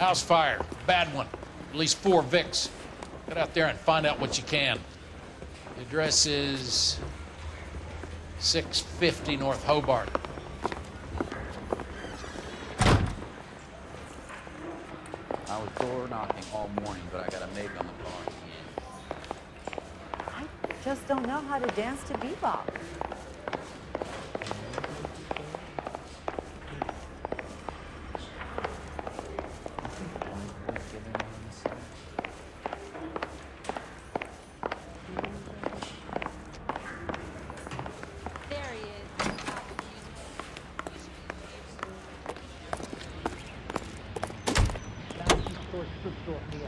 House fire. Bad one. At least 4 Vicks. Get out there and find out what you can. The address is 650 North Hobart. I was door knocking all morning, but I got a maybe on the car at the end. I just don't know how to dance to bebop.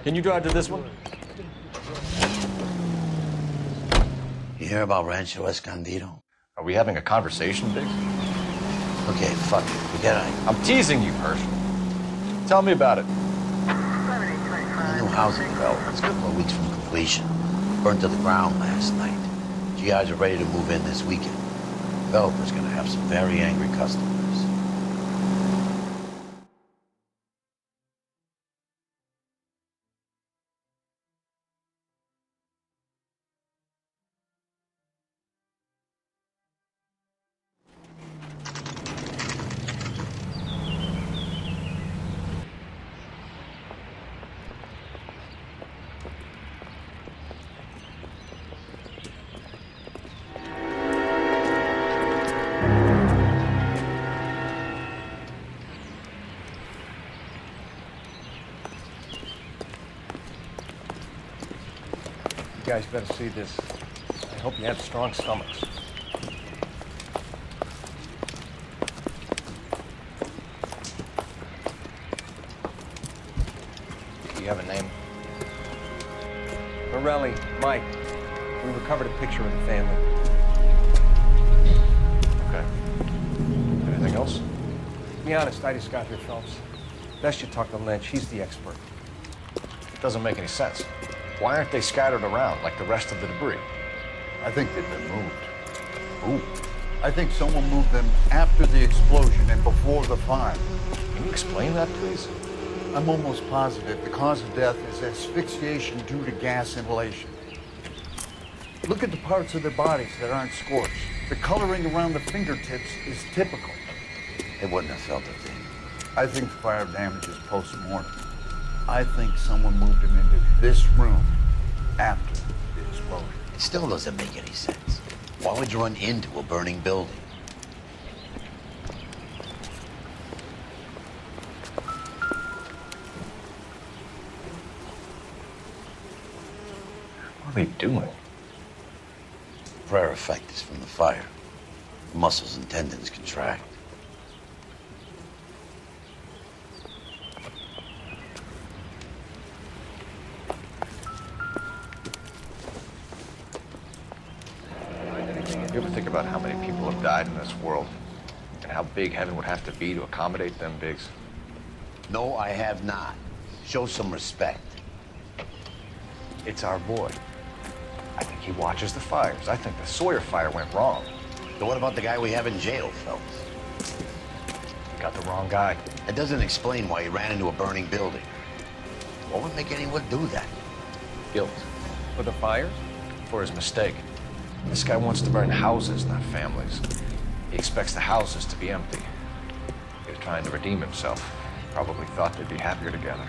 Can you drive to this one? You hear about Rancho Escondido? Are we having a conversation, Biggs? Okay, fuck it. Forget it. I'm teasing you, Herschel. Tell me about it. A new housing development's a couple of weeks from completion. Burned to the ground last night. GIs are ready to move in this weekend. Developer's gonna have some very angry customers. You guys better see this. I hope you have strong stomachs. Do you have a name? Morelli, Mike. We recovered a picture of the family. Okay. Anything else? To be honest, I just got here, Phelps. Best you talk to Lynch. He's the expert. It doesn't make any sense. Why aren't they scattered around like the rest of the debris? I think they've been moved. Ooh. I think someone moved them after the explosion and before the fire. Can you explain that, please? I'm almost positive the cause of death is asphyxiation due to gas inhalation. Look at the parts of their bodies that aren't scorched. The coloring around the fingertips is typical. They wouldn't have felt a thing. I think fire damage is post-mortem. I think someone moved him into this room after the explosion. It still doesn't make any sense. Why would you run into a burning building? What are they doing? Prayer effect is from the fire. Muscles and tendons contract. You ever think about how many people have died in this world? And how big heaven would have to be to accommodate them, Biggs? No, I have not. Show some respect. It's our boy. I think he watches the fires. I think the Sawyer fire went wrong. So what about the guy we have in jail, Phelps? You got the wrong guy. It doesn't explain why he ran into a burning building. What would make anyone do that? Guilt. For the fires? For his mistake. This guy wants to burn houses, not families. He expects the houses to be empty. He was trying to redeem himself. Probably thought they'd be happier together.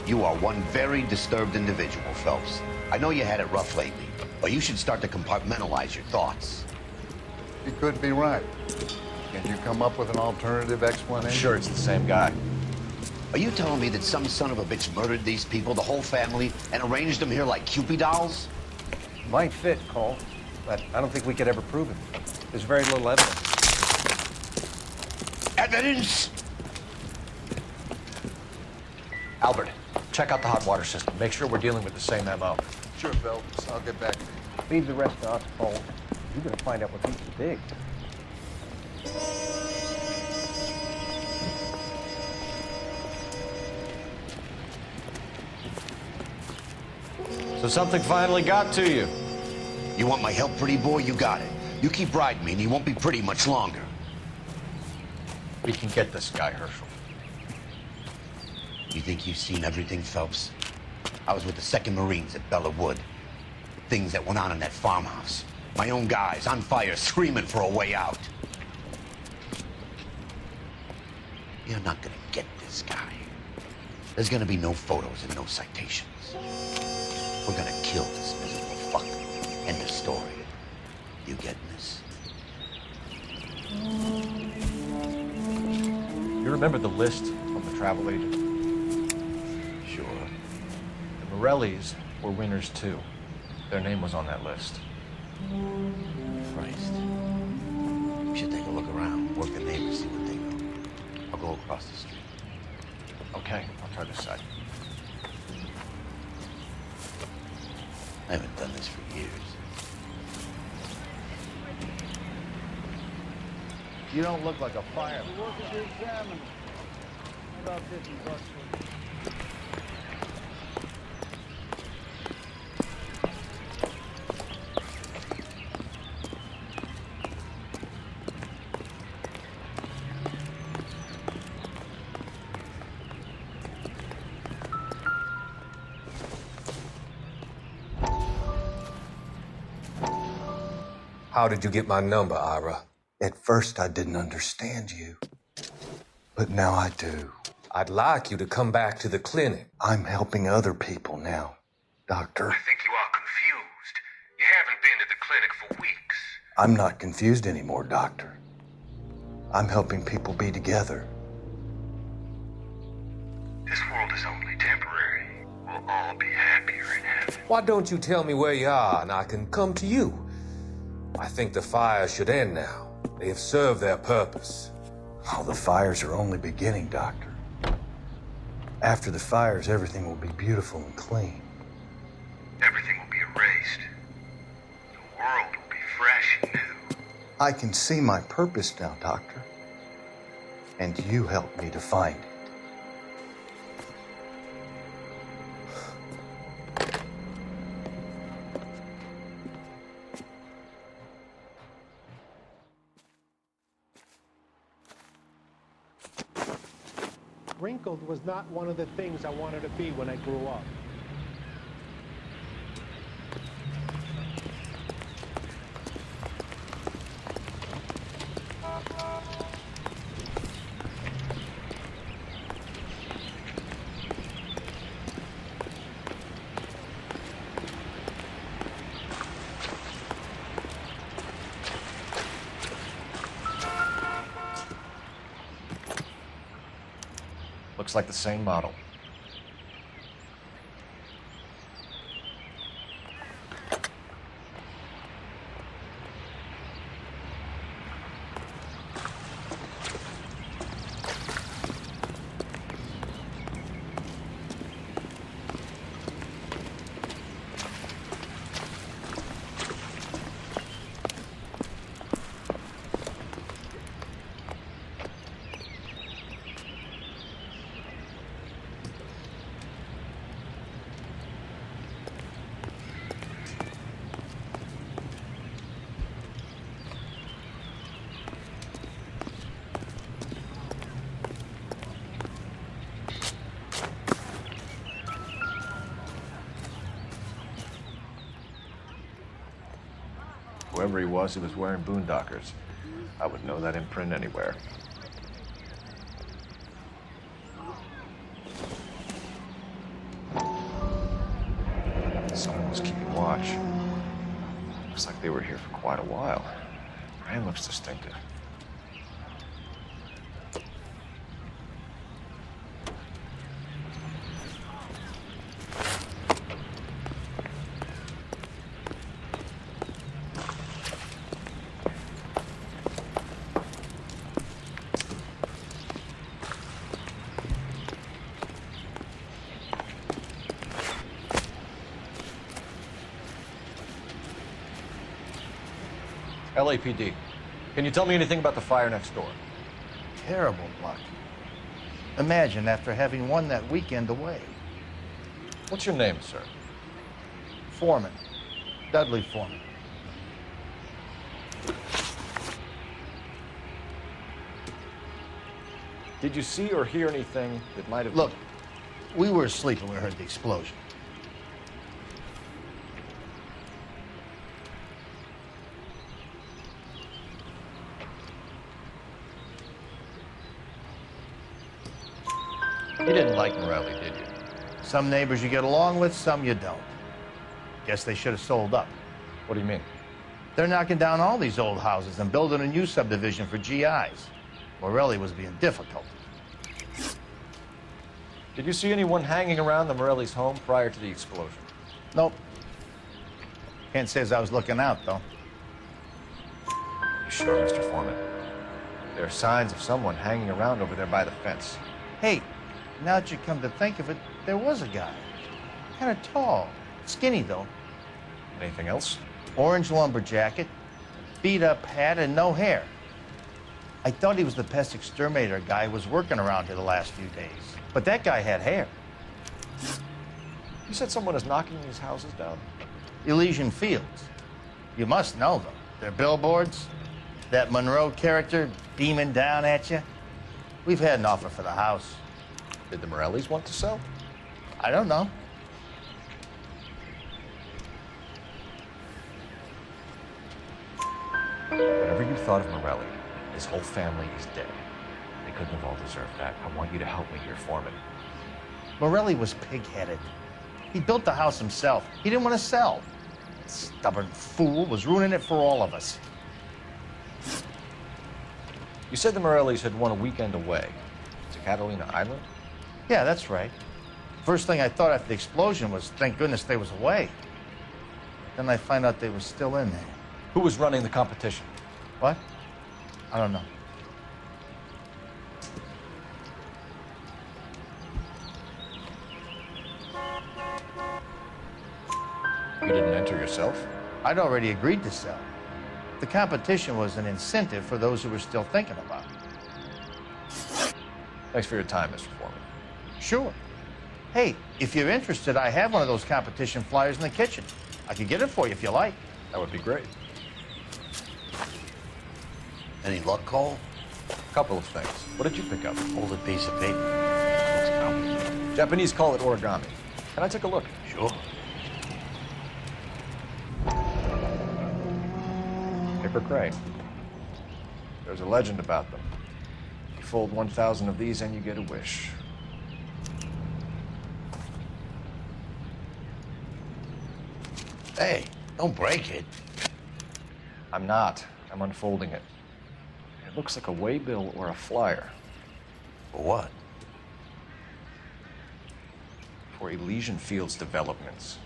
You are one very disturbed individual, Phelps. I know you had it rough lately, but you should start to compartmentalize your thoughts. You could be right. Can you come up with an alternative explanation? Sure, it's the same guy. Are you telling me that some son of a bitch murdered these people, the whole family, and arranged them here like Cupid dolls? Might fit, Cole, but I don't think we could ever prove it. There's very little evidence. Evidence? Albert, check out the hot water system. Make sure we're dealing with the same MO. Sure, Phelps. I'll get back to you. Leave the rest to us, Cole. You're gonna find out what's eating big. So something finally got to you. You want my help, pretty boy? You got it. You keep riding me and you won't be pretty much longer. We can get this guy, Herschel. You think you've seen everything, Phelps? I was with the 2nd Marines at Bella Wood. Things that went on in that farmhouse. My own guys on fire, screaming for a way out. You're not gonna get this guy. There's gonna be no photos and no citations. We're gonna kill this miserable fuck. End of story. You getting this? You remember the list from the travel agent? Sure. The Morellis were winners too. Their name was on that list. Christ. We should take a look around, work the neighbors, see what they know. I'll go across the street. Okay, I'll try this side. I haven't done this for years. You don't look like a fireman. How did you get my number, Ira? At first, I didn't understand you, but now I do. I'd like you to come back to the clinic. I'm helping other people now, Doctor. I think you are confused. You haven't been to the clinic for weeks. I'm not confused anymore, Doctor. I'm helping people be together. This world is only temporary. We'll all be happier in heaven. Why don't you tell me where you are and I can come to you? I think the fire should end now. They have served their purpose. Oh, the fires are only beginning, Doctor. After the fires, everything will be beautiful and clean. Everything will be erased. The world will be fresh and new. I can see my purpose now, Doctor. And you helped me to find it. Wrinkled was not one of the things I wanted to be when I grew up. Looks like the same model. Whoever he was wearing boondockers. I would know that imprint anywhere. Someone was keeping watch. Looks like they were here for quite a while. Brand looks distinctive. LAPD. Can you tell me anything about the fire next door? Terrible luck. Imagine after having won that weekend away. What's your name, sir? Foreman. Dudley Foreman. Did you see or hear anything that might have... Look, We were asleep when we heard the explosion. You didn't like Morelli, did you? Some neighbors you get along with, some you don't. Guess they should have sold up. What do you mean? They're knocking down all these old houses and building a new subdivision for GIs. Morelli was being difficult. Did you see anyone hanging around the Morelli's home prior to the explosion? Nope. Can't say as I was looking out, though. You sure, Mr. Foreman? There are signs of someone hanging around over there by the fence. Hey, now that you come to think of it, there was a guy. Kind of tall. Skinny, though. Anything else? Orange lumber jacket, beat-up hat, and no hair. I thought he was the pest exterminator guy who was working around here the last few days. But that guy had hair. You said someone is knocking these houses down? Elysian Fields. You must know them. They're billboards. That Monroe character beaming down at you. We've had an offer for the house. Did the Morellis want to sell? I don't know. Whatever you thought of Morelli, his whole family is dead. They couldn't have all deserved that. I want you to help me here, Foreman. Morelli was pig-headed. He built the house himself. He didn't want to sell. Stubborn fool was ruining it for all of us. You said the Morellis had won a weekend away to Catalina Island? Yeah, that's right. First thing I thought after the explosion was, thank goodness they was away. Then I find out they were still in there. Who was running the competition? What? I don't know. You didn't enter yourself? I'd already agreed to sell. The competition was an incentive for those who were still thinking about it. Thanks for your time, Mr. Foreman. Sure. Hey, if you're interested, I have one of those competition flyers in the kitchen. I could get it for you if you like. That would be great. Any luck, Cole? A couple of things. What did you pick up? Folded piece of paper. Looks complicated. Japanese call it origami. Can I take a look? Sure. Paper crane. There's a legend about them. You fold 1,000 of these and you get a wish. Hey, don't break it. I'm not. I'm unfolding it. It looks like a waybill or a flyer. For what? For Elysian Fields developments.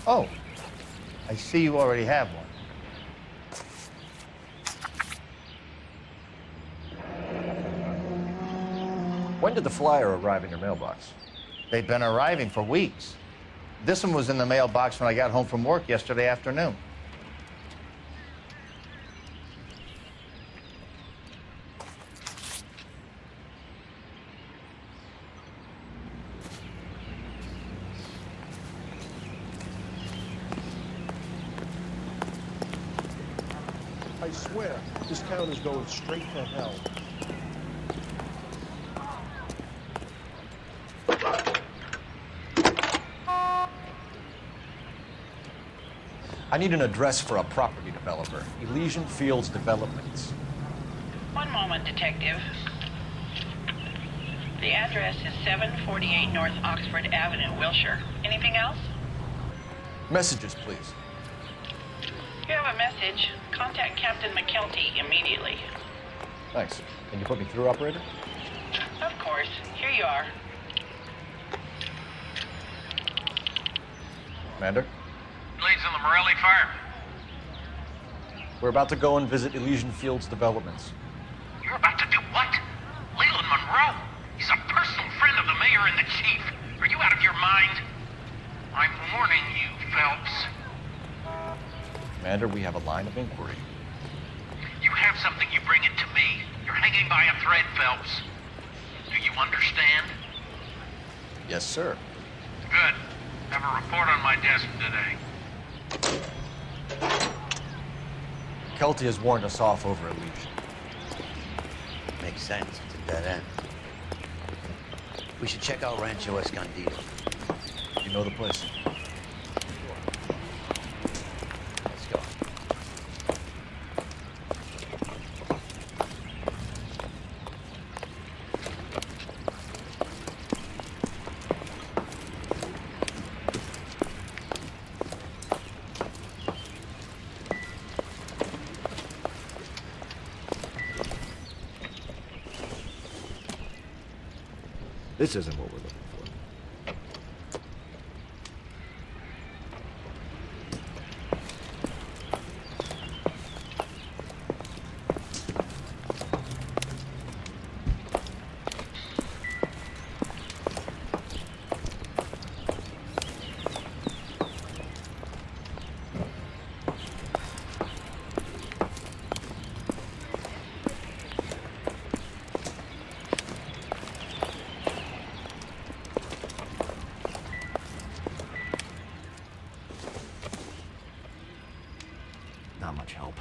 Oh, I see you already have one. When did the flyer arrive in your mailbox? They've been arriving for weeks. This one was in the mailbox when I got home from work yesterday afternoon. I swear, this town is going straight to hell. I need an address for a property developer. Elysian Fields Developments. One moment, Detective. The address is 748 North Oxford Avenue, Wilshire. Anything else? Messages, please. You have a message. Contact Captain McKelty immediately. Thanks. Can you put me through, operator? Of course. Here you are. Commander? Leads on the Morelli fire. We're about to go and visit Elysian Fields Developments. You're about to do what? Leland Monroe? He's a personal friend of the mayor and the chief. Are you out of your mind? I'm warning you, Phelps. Commander, we have a line of inquiry. You have something, you bring it to me. You're hanging by a thread, Phelps. Do you understand? Yes, sir. Good. Have a report on my desk today. McKelty has warned us off over a leash. Makes sense. It's a dead end. We should check out Rancho Escondido. You know the place? Let's go. This isn't what we're looking for. Not much help.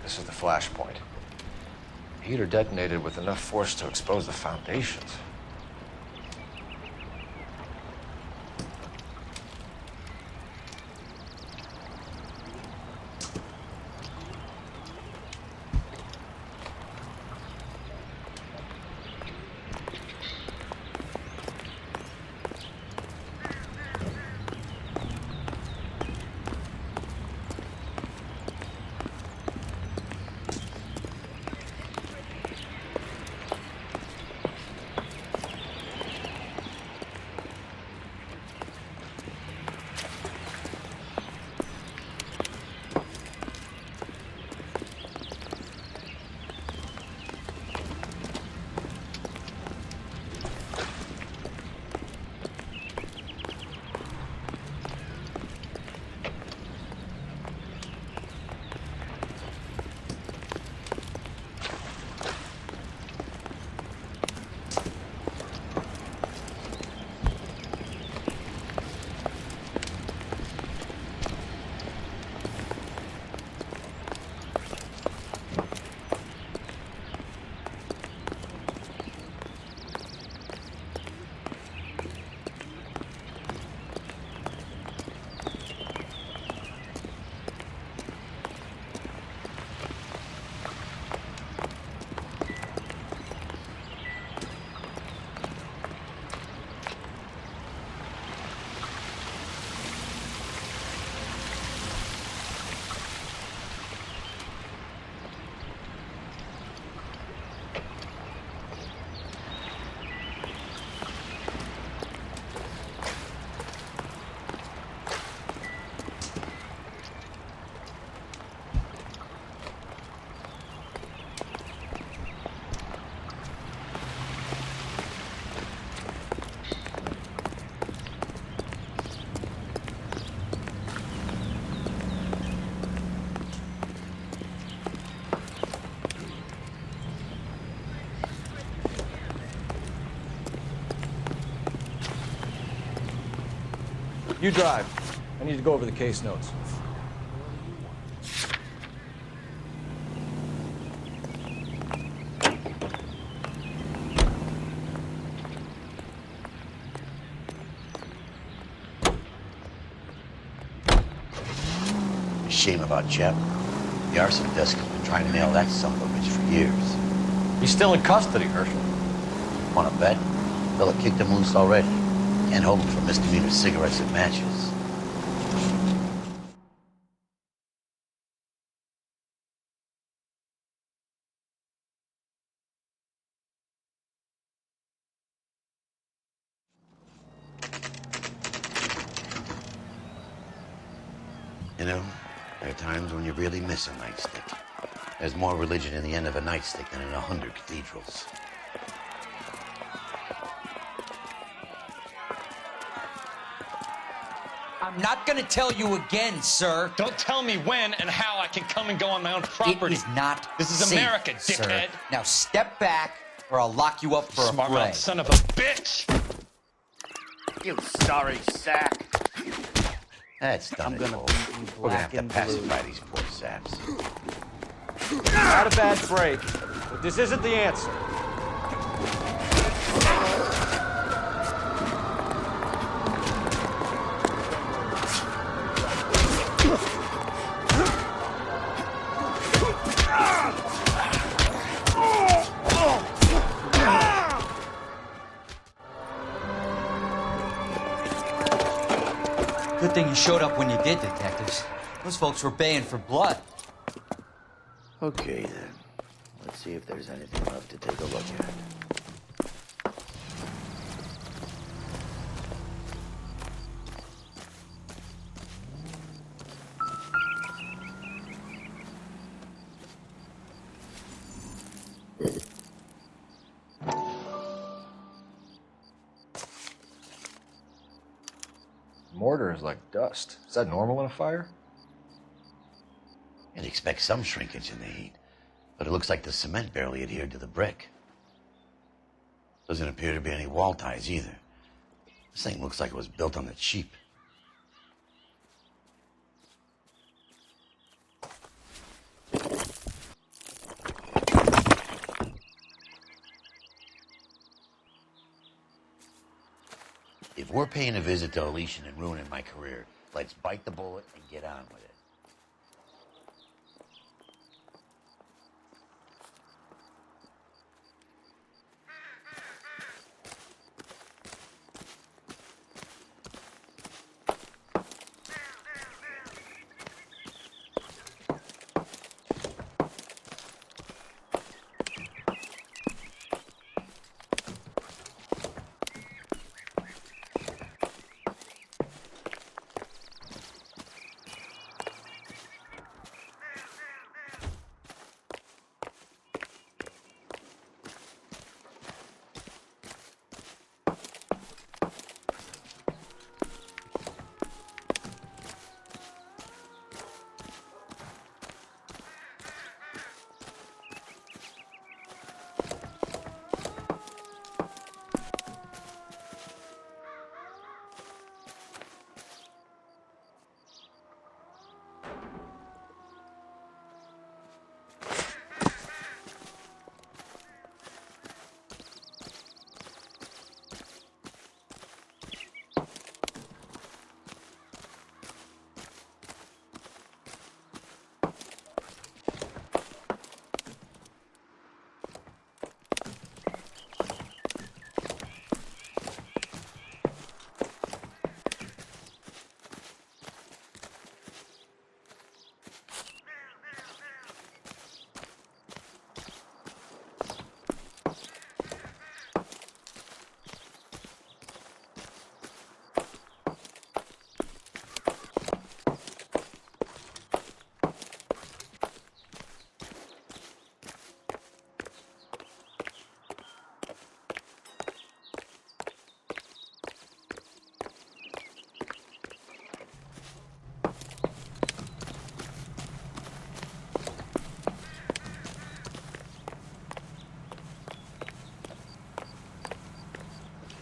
This is the flashpoint. Heater detonated with enough force to expose the foundations. You drive. I need to go over the case notes. Shame about Jep. The arson desk has been trying to nail that son of a bitch for years. He's still in custody, Herschel. Want to bet? Fella kicked him loose already. Can't hold him for misdemeanor cigarettes and matches. You know, there are times when you really miss a nightstick. There's more religion in the end of a nightstick than in 100 cathedrals. I'm not gonna tell you again, sir. Don't tell me when and how I can come and go on my own property. It is not This is safe, America, sir. dickhead. Now step back, or I'll lock you up for Smart a fray. mouth son of a bitch! You sorry sack. That's done. I'm gonna Cole. beat you We're gonna have black to and pacify these poor saps. Not a bad break, but this isn't the answer. Good thing you showed up when you did, detectives. Those folks were baying for blood. Okay, then. Let's see if there's anything left to take a look at. Mortar is like dust. Is that normal in a fire? You'd expect some shrinkage in the heat, but it looks like the cement barely adhered to the brick. Doesn't appear to be any wall ties either. This thing looks like it was built on the cheap. If we're paying a visit to Elysian and ruining my career, let's bite the bullet and get on with it.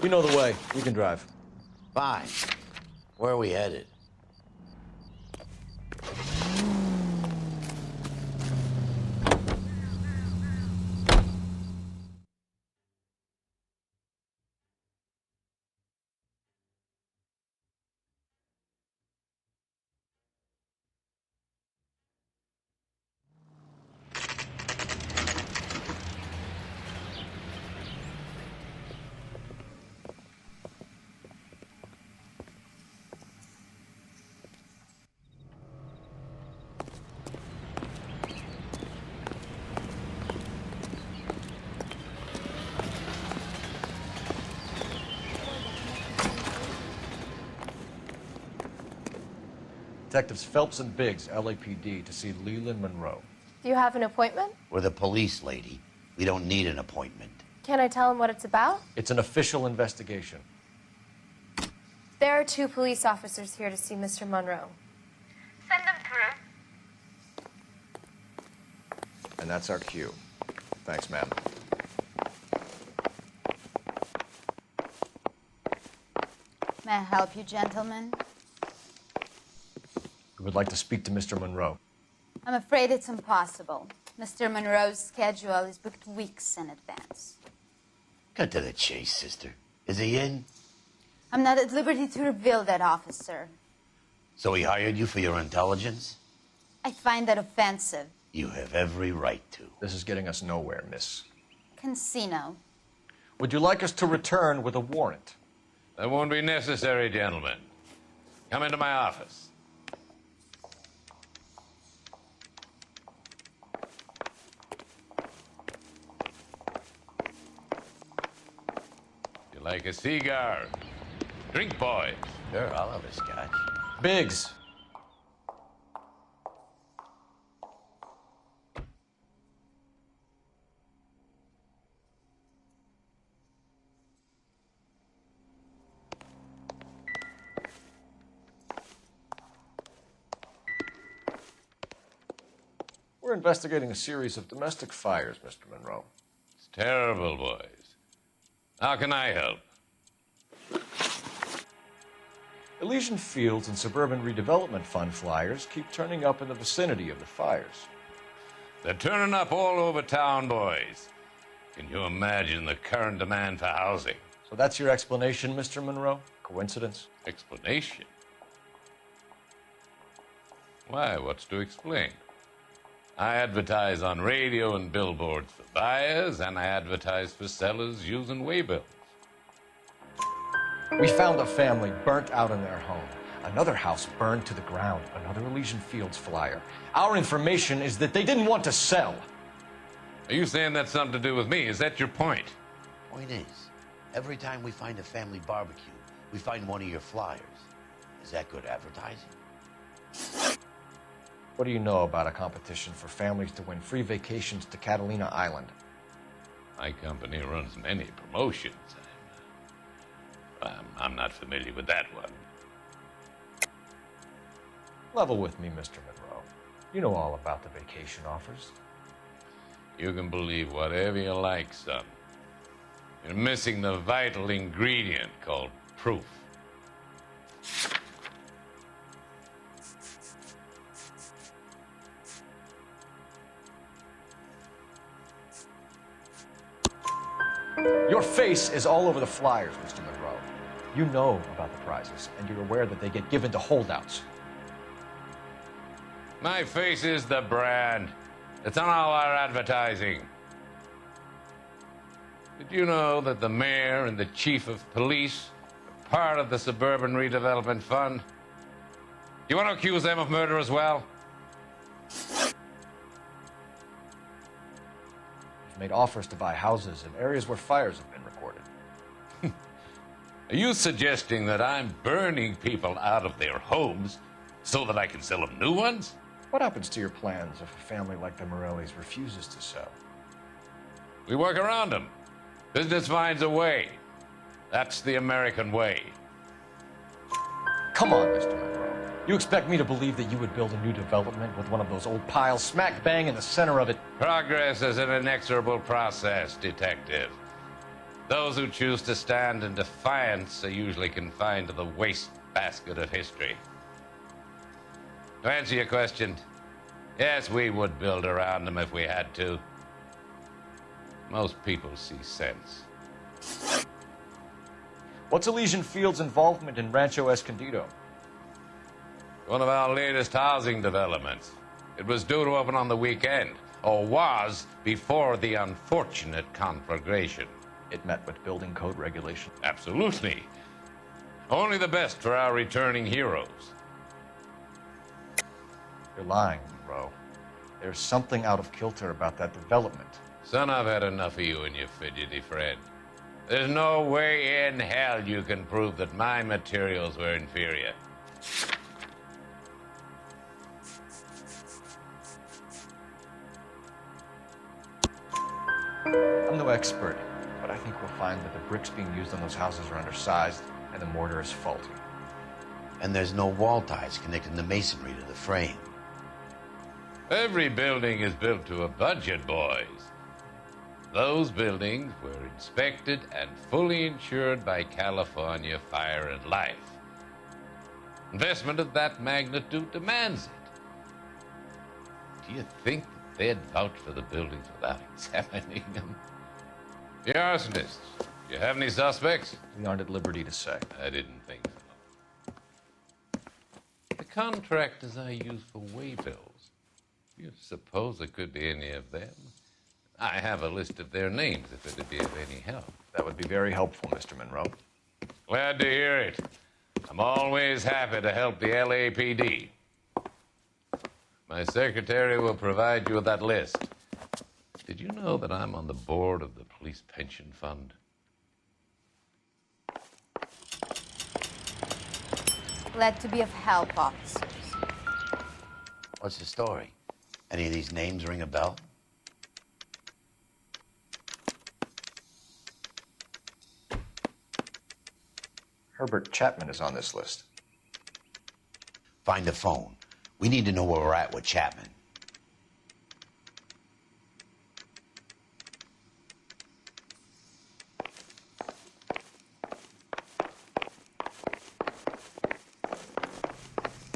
You know the way. You can drive. Fine. Where are we headed? Detectives Phelps and Biggs, LAPD, to see Leland Monroe. Do you have an appointment? We're the police, lady. We don't need an appointment. Can I tell him what it's about? It's an official investigation. There are 2 police officers here to see Mr. Monroe. Send them through. And that's our cue. Thanks, ma'am. May I help you, gentlemen? We would like to speak to Mr. Monroe. I'm afraid it's impossible. Mr. Monroe's schedule is booked weeks in advance. Cut to the chase, sister. Is he in? I'm not at liberty to reveal that, officer. So he hired you for your intelligence? I find that offensive. You have every right to. This is getting us nowhere, miss. Casino. Would you like us to return with a warrant? That won't be necessary, gentlemen. Come into my office. You like a cigar? Drink, boys. Sure, I'll have a scotch. Biggs. We're investigating a series of domestic fires, Mr. Monroe. It's terrible, boys. How can I help? Elysian Fields and Suburban Redevelopment Fund flyers keep turning up in the vicinity of the fires. They're turning up all over town, boys. Can you imagine the current demand for housing? So that's your explanation, Mr. Monroe? Coincidence? Explanation? Why, what's to explain? I advertise on radio and billboards for buyers, and I advertise for sellers using waybills. We found a family burnt out in their home. Another house burned to the ground. Another Elysian Fields flyer. Our information is that they didn't want to sell. Are you saying that's something to do with me? Is that your point? Point is, every time we find a family barbecue, we find one of your flyers. Is that good advertising? What do you know about a competition for families to win free vacations to Catalina Island? My company runs many promotions. I'm not familiar with that one. Level with me, Mr. Monroe. You know all about the vacation offers. You can believe whatever you like, son. You're missing the vital ingredient called proof. Your face is all over the flyers, Mr. Monroe. You know about the prizes, and you're aware that they get given to holdouts. My face is the brand. It's on all our advertising. Did you know that the mayor and the chief of police are part of the Suburban Redevelopment Fund? Do you want to accuse them of murder as well? You've made offers to buy houses in areas where fires have been recorded. Are you suggesting that I'm burning people out of their homes so that I can sell them new ones? What happens to your plans if a family like the Morellis refuses to sell? We work around them. Business finds a way. That's the American way. Come on, Mr. Monroe. You expect me to believe that you would build a new development with one of those old piles smack bang in the center of it? Progress is an inexorable process, detective. Those who choose to stand in defiance are usually confined to the wastebasket of history. To answer your question, yes, we would build around them if we had to. Most people see sense. What's Elysian Fields' involvement in Rancho Escondido? One of our latest housing developments. It was due to open on the weekend, or was before the unfortunate conflagration. It met with building code regulation. Absolutely. Only the best for our returning heroes. You're lying, Monroe. There's something out of kilter about that development. Son, I've had enough of you and your fidgety friend. There's no way in hell you can prove that my materials were inferior. I'm no expert, but I think we'll find that the bricks being used on those houses are undersized and the mortar is faulty. And there's no wall ties connecting the masonry to the frame. Every building is built to a budget, boys. Those buildings were inspected and fully insured by California Fire and Life. Investment of that magnitude demands it. Do you think that they'd vouch for the buildings without examining them? The arsonists, do you have any suspects? We aren't at liberty to say. I didn't think so. The contractors I use for waybills, do you suppose it could be any of them? I have a list of their names if it'd be of any help. That would be very helpful, Mr. Monroe. Glad to hear it. I'm always happy to help the LAPD. My secretary will provide you with that list. Did you know that I'm on the board of the police pension fund? Glad to be of help, officers. What's the story? Any of these names ring a bell? Herbert Chapman is on this list. Find the phone. We need to know where we're at with Chapman.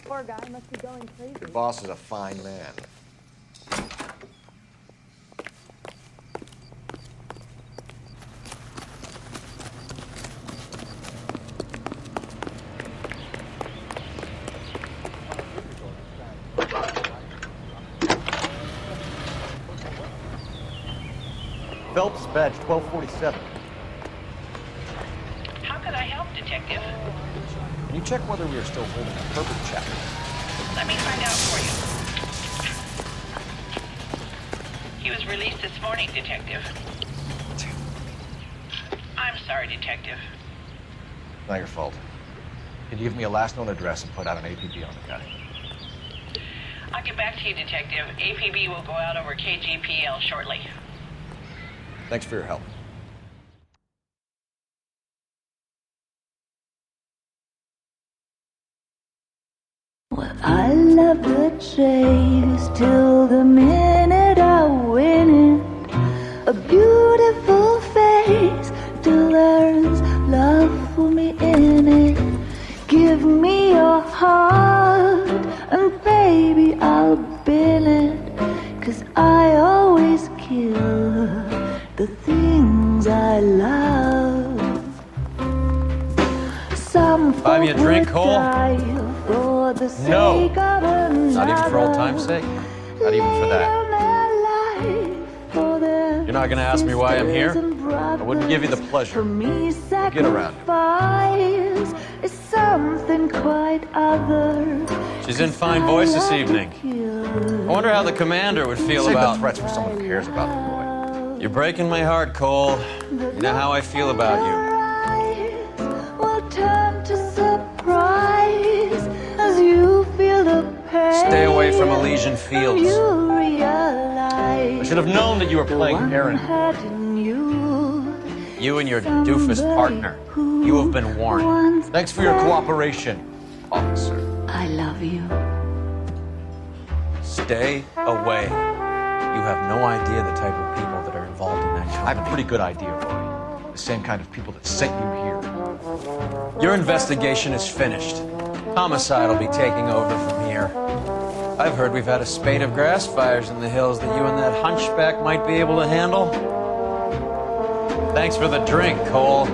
Poor guy must be going crazy. Your boss is a fine man. Phelps badge 1247. How could I help, Detective? Can you check whether we are still holding a Herbert Chapman? Let me find out for you. He was released this morning, Detective. I'm sorry, Detective. Not your fault. Can you give me a last known address and put out an APB on the guy? I'll get back to you, Detective. APB will go out over KGPL shortly. Thanks for your help. Well, I love the chase till the minute I win it. A beautiful face till there's love for me in it. Give me your heart and baby I'll bill it. 'Cause I always kill the things I love. Some Buy me a drink, Cole? for the No. sake of another. Not even for old time's sake? Not even for that. You're not gonna ask me why I'm here? I wouldn't give you the pleasure. Get around. Is something quite other. She's in fine voice this evening. I wonder how the commander would feel Save about... the threats for someone who cares about the boy. You're breaking my heart, Cole. You know how I feel about you. Will turn to surprise as you feel the pain. Stay away from Elysian Fields. You realize I should have known that you were playing Aaron. You and your doofus partner. You have been warned. Thanks for your cooperation, officer. I love you. Stay away. You have no idea the type of people that are involved in that company. I have a pretty good idea, Roy. The same kind of people that sent you here. Your investigation is finished. Homicide will be taking over from here. I've heard we've had a spate of grass fires in the hills that you and that hunchback might be able to handle. Thanks for the drink, Cole.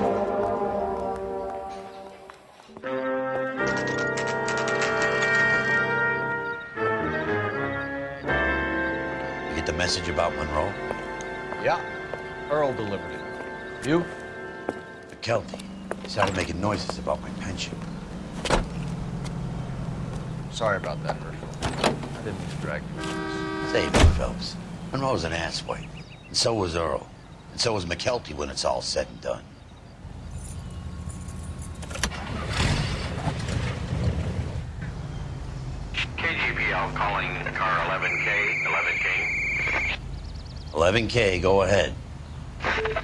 You get the message about Monroe? Yeah. Earl delivered it. You? McKelty. He started making noises about my pension. Sorry about that, Herschel. I didn't mean to drag you into this. Save it, Phelps. Monroe's an asswipe. And so was Earl. And so was McKelty when it's all said and done. KGPL calling car 11K. 11K, go ahead.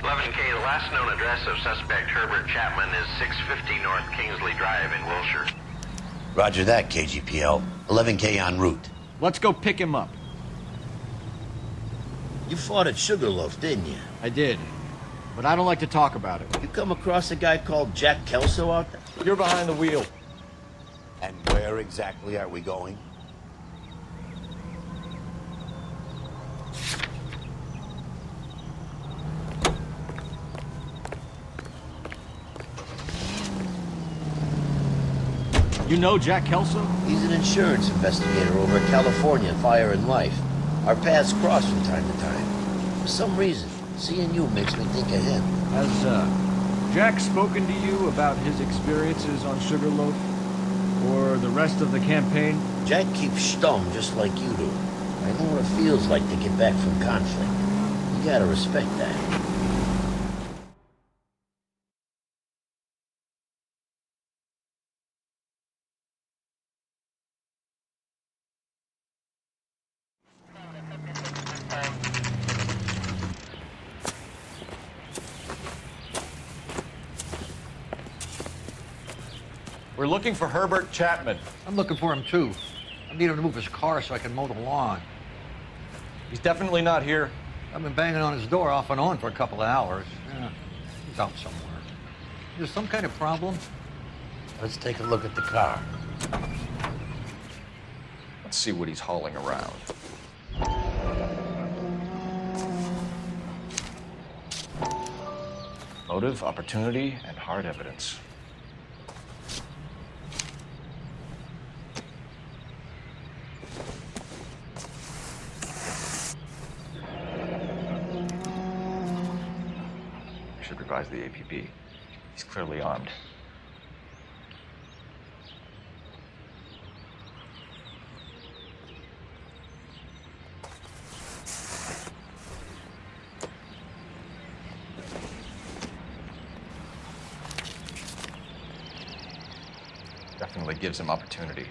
11K, the last known address of suspect Herbert Chapman is 650 North Kingsley Drive in Wilshire. Roger that, KGPL. 11K en route. Let's go pick him up. You fought at Sugarloaf, didn't you? I did. But I don't like to talk about it. You come across a guy called Jack Kelso out there? You're behind the wheel. And where exactly are we going? You know Jack Kelso? He's an insurance investigator over at California Fire and Life. Our paths cross from time to time. For some reason, seeing you makes me think of him. Has, Jack spoken to you about his experiences on Sugarloaf? Or the rest of the campaign? Jack keeps stum just like you do. I know what it feels like to get back from conflict. You gotta respect that. We're looking for Herbert Chapman. I'm looking for him, too. I need him to move his car so I can mow the lawn. He's definitely not here. I've been banging on his door off and on for a couple of hours. Yeah, he's out somewhere. Is there some kind of problem? Let's take a look at the car. Let's see what he's hauling around. Motive, opportunity, and hard evidence. I should advise the APB. He's clearly armed. Definitely gives him opportunity.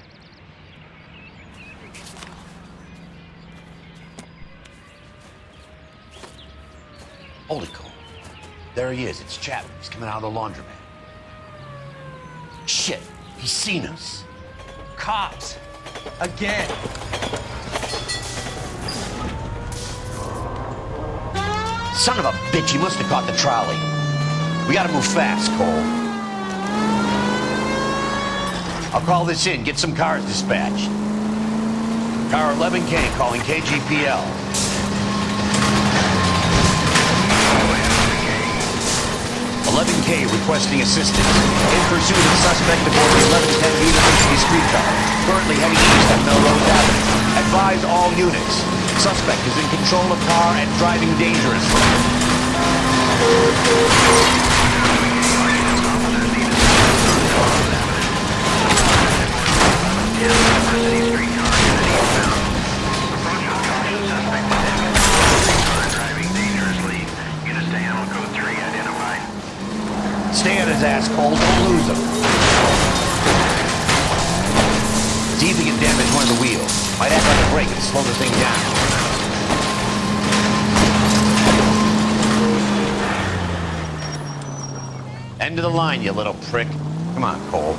Holy cow. There he is. It's Chapman. He's coming out of the laundromat. Shit. He's seen us. Cops. Again. Son of a bitch. He must have caught the trolley. We gotta move fast, Cole. I'll call this in. Get some cars dispatched. Car 11K calling KGPL. 11K requesting assistance. In pursuit of suspect aboard the 1110 University streetcar. Currently heading east on Melrose Avenue. Advise all units. Suspect is in control of car and driving dangerously. Stay on his ass, Cole. Don't lose him. See if he can damage one of the wheels. Might act like a brake and slow the thing down. End of the line, you little prick. Come on, Cole.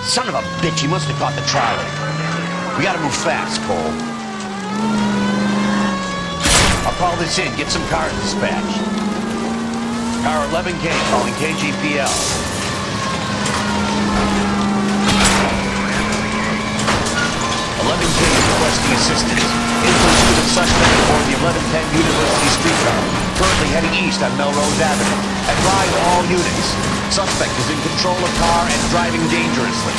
Son of a bitch, he must have caught the trolley. We gotta move fast, Cole. I'll call this in. Get some cars dispatched. Car 11K calling KGPL. 11K requesting assistance. In pursuit of suspect aboard the 1110 University streetcar. Currently heading east on Melrose Avenue. Advise all units. Suspect is in control of car and driving dangerously.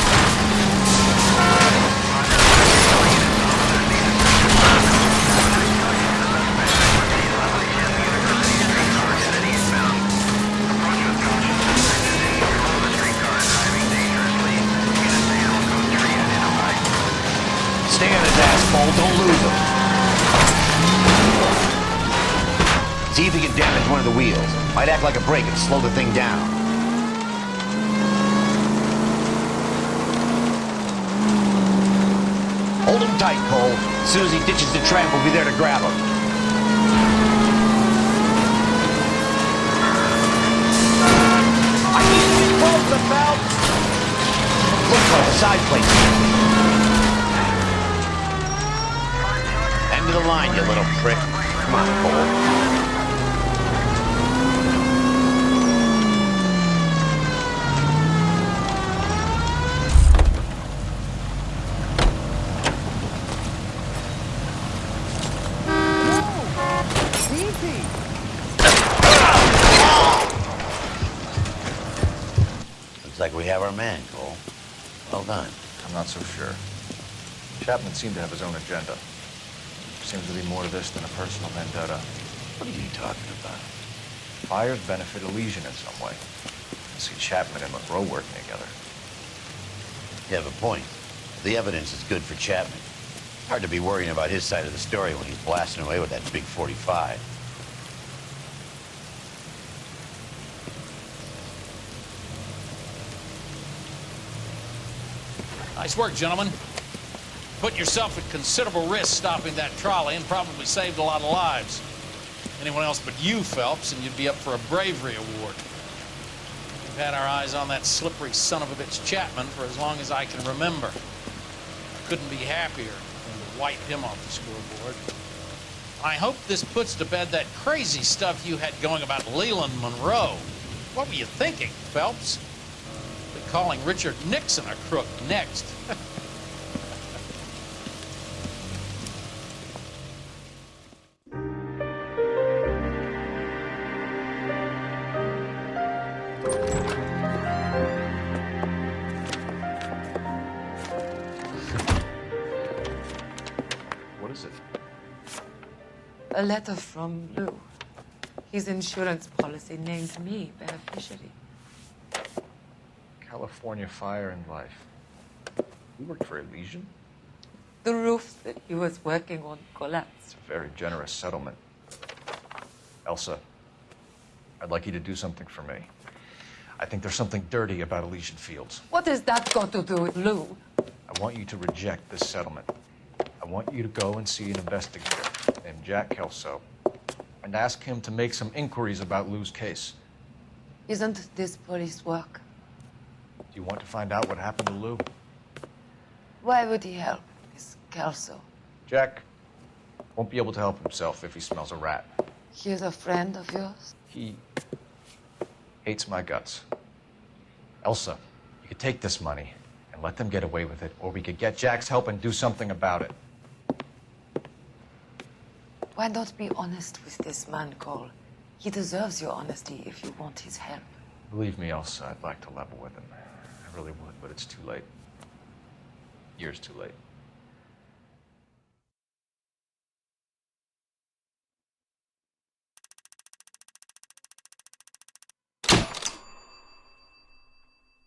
Cole. Don't lose him. See if he can damage one of the wheels. Might act like a brake and slow the thing down. Hold him tight, Cole. As soon as he ditches the tramp, we'll be there to grab him. I need to be close to Phelps. Look for the side plate. End of the line, you little prick. Come on, Cole. Looks like we have our man, Cole. Well done. I'm not so sure. Chapman seemed to have his own agenda. Seems to be more to this than a personal vendetta. What are you talking about? Fires benefit Elysian in some way. I see Chapman and Monroe working together. You have a point. The evidence is good for Chapman. Hard to be worrying about his side of the story when he's blasting away with that big 45. Nice work, gentlemen. Put yourself at considerable risk stopping that trolley and probably saved a lot of lives. Anyone else but you, Phelps, and you'd be up for a bravery award. We've had our eyes on that slippery son of a bitch Chapman for as long as I can remember. I couldn't be happier than to wipe him off the scoreboard. I hope this puts to bed that crazy stuff you had going about Leland Monroe. What were you thinking, Phelps? They're calling Richard Nixon a crook next. What is it? A letter from Lou. His insurance policy named me beneficiary. California Fire and Life. You worked for Elysian? The roof that he was working on collapsed. It's a very generous settlement. Elsa, I'd like you to do something for me. I think there's something dirty about Elysian Fields. What has that got to do with Lou? I want you to reject this settlement. I want you to go and see an investigator named Jack Kelso and ask him to make some inquiries about Lou's case. Isn't this police work? Do you want to find out what happened to Lou? Why would he help, this Kelso? Jack won't be able to help himself if he smells a rat. He is a friend of yours? He hates my guts. Elsa, you could take this money and let them get away with it, or we could get Jack's help and do something about it. Why not be honest with this man, Cole? He deserves your honesty if you want his help. Believe me, Elsa, I'd like to level with him. I really would, but it's too late. Years too late.